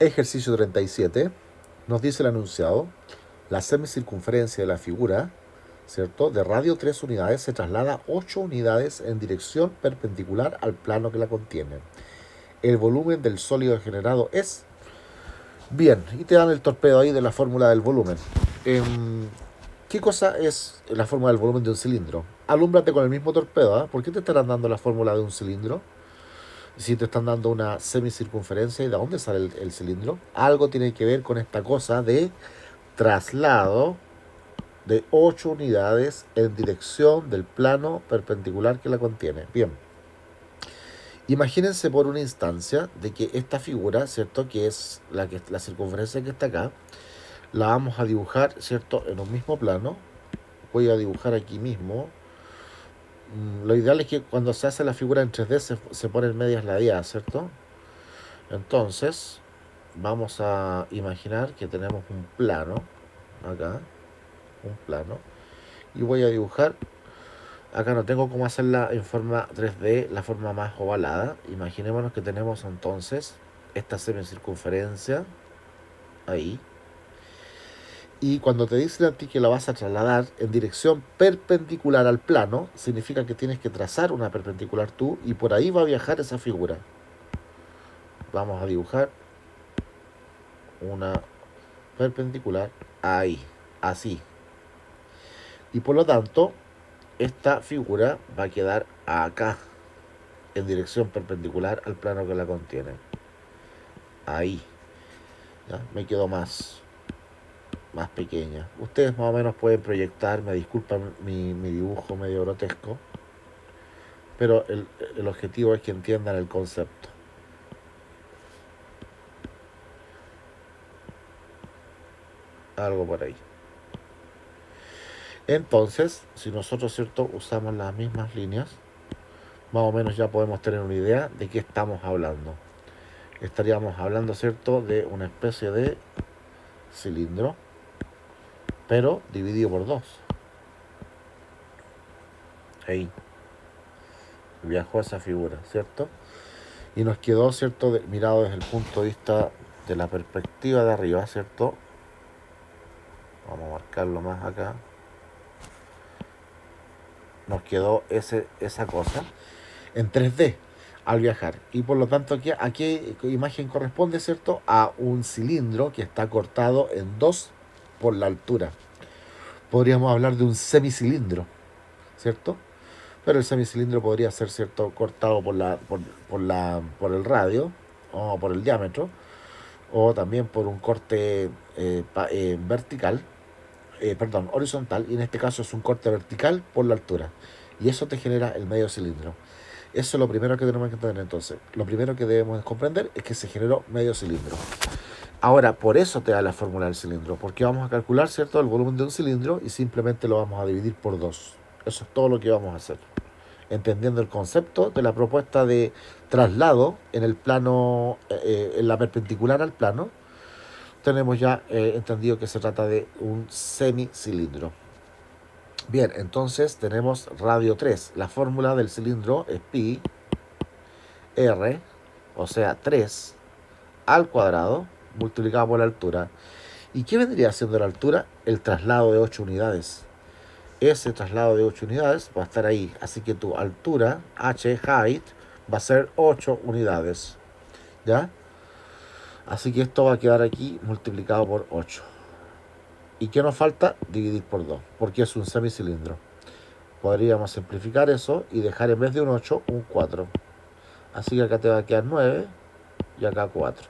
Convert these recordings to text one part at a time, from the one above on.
Ejercicio 37. Nos dice el enunciado: la semicircunferencia de la figura, ¿cierto?, de radio 3 unidades se traslada 8 unidades en dirección perpendicular al plano que la contiene. El volumen del sólido generado es... Bien, y te dan el torpedo ahí de la fórmula del volumen. ¿Qué cosa es la fórmula del volumen de un cilindro? Alúmbrate con el mismo torpedo, ¿eh? ¿Por qué te estarán dando la fórmula de un cilindro? Si te están dando una semicircunferencia, ¿y de dónde sale el cilindro? Algo tiene que ver con esta cosa de traslado de 8 unidades en dirección del plano perpendicular que la contiene. Bien, imagínense por una instancia de que esta figura, ¿cierto?, que es la circunferencia que está acá, la vamos a dibujar, ¿cierto?, en un mismo plano. Voy a dibujar aquí mismo. Lo ideal es que cuando se hace la figura en 3D se ponen medias ladeadas, ¿cierto? Entonces, vamos a imaginar que tenemos un plano, acá, un plano, y voy a dibujar, acá no tengo cómo hacerla en forma 3D, la forma más ovalada. Imaginémonos que tenemos entonces esta semicircunferencia, ahí, y cuando te dicen a ti que la vas a trasladar en dirección perpendicular al plano, significa que tienes que trazar una perpendicular tú, y por ahí va a viajar esa figura. Vamos a dibujar una perpendicular ahí, así. Y por lo tanto, esta figura va a quedar acá, en dirección perpendicular al plano que la contiene. Ahí. ¿Ya? Me quedó más pequeña. Ustedes más o menos pueden proyectar, me disculpan mi dibujo medio grotesco, pero el objetivo es que entiendan el concepto. Algo por ahí. Entonces, si nosotros, ¿cierto?, usamos las mismas líneas, más o menos ya podemos tener una idea de qué estamos hablando. Estaríamos hablando, ¿cierto?, de una especie de cilindro, pero dividido por dos. Ahí viajó esa figura, ¿cierto? Y nos quedó, ¿cierto?, mirado desde el punto de vista de la perspectiva de arriba, ¿cierto? Vamos a marcarlo más acá. Nos quedó esa cosa en 3D al viajar. Y por lo tanto, ¿a qué imagen corresponde, ¿cierto? A un cilindro que está cortado en dos por la altura. Podríamos hablar de un semicilindro, ¿cierto? Pero el semicilindro podría ser, ¿cierto?, cortado por el radio o por el diámetro, o también por un corte vertical, horizontal, y en este caso es un corte vertical por la altura. Y eso te genera el medio cilindro. Eso es lo primero que tenemos que entender entonces. Lo primero que debemos comprender es que se generó medio cilindro. Ahora, por eso te da la fórmula del cilindro, porque vamos a calcular, ¿cierto?, el volumen de un cilindro y simplemente lo vamos a dividir por 2. Eso es todo lo que vamos a hacer. Entendiendo el concepto de la propuesta de traslado en el plano, en la perpendicular al plano, tenemos ya entendido que se trata de un semicilindro. Bien, entonces tenemos radio 3. La fórmula del cilindro es pi r, o sea 3 al cuadrado multiplicado por la altura. ¿Y qué vendría siendo la altura? El traslado de 8 unidades. Ese traslado de 8 unidades va a estar ahí. Así que tu altura, h, height, va a ser 8 unidades. ¿Ya? Así que esto va a quedar aquí multiplicado por 8. ¿Y qué nos falta? Dividir por 2, porque es un semicilindro. Podríamos simplificar eso y dejar en vez de un 8, un 4. Así que acá te va a quedar 9 y acá 4.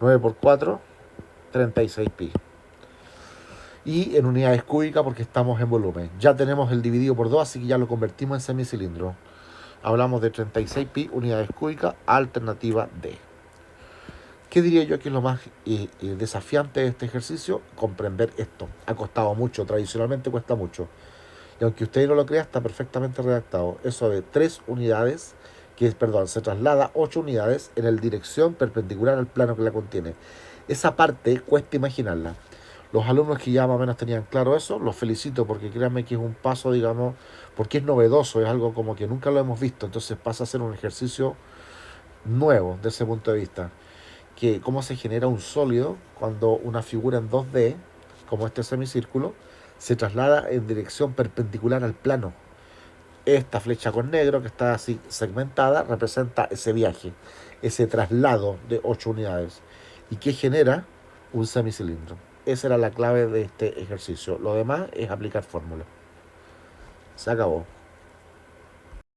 9 por 4, 36 pi. Y en unidades cúbicas porque estamos en volumen. Ya tenemos el dividido por 2, así que ya lo convertimos en semicilindro. Hablamos de 36 pi unidades cúbicas, alternativa D. ¿Qué diría yo que es lo más desafiante de este ejercicio? Comprender esto. Ha costado mucho, tradicionalmente cuesta mucho. Y aunque usted no lo crea, está perfectamente redactado. Eso de 3 unidades, se traslada 8 unidades en el dirección perpendicular al plano que la contiene. Esa parte cuesta imaginarla. Los alumnos que ya más o menos tenían claro eso, los felicito porque créanme que es un paso, digamos, porque es novedoso, es algo como que nunca lo hemos visto. Entonces pasa a ser un ejercicio nuevo desde ese punto de vista. que cómo se genera un sólido cuando una figura en 2D, como este semicírculo, se traslada en dirección perpendicular al plano. Esta flecha con negro, que está así segmentada, representa ese viaje, ese traslado de 8 unidades. ¿Y que genera? Un semicilindro. Esa era la clave de este ejercicio. Lo demás es aplicar fórmula. Se acabó.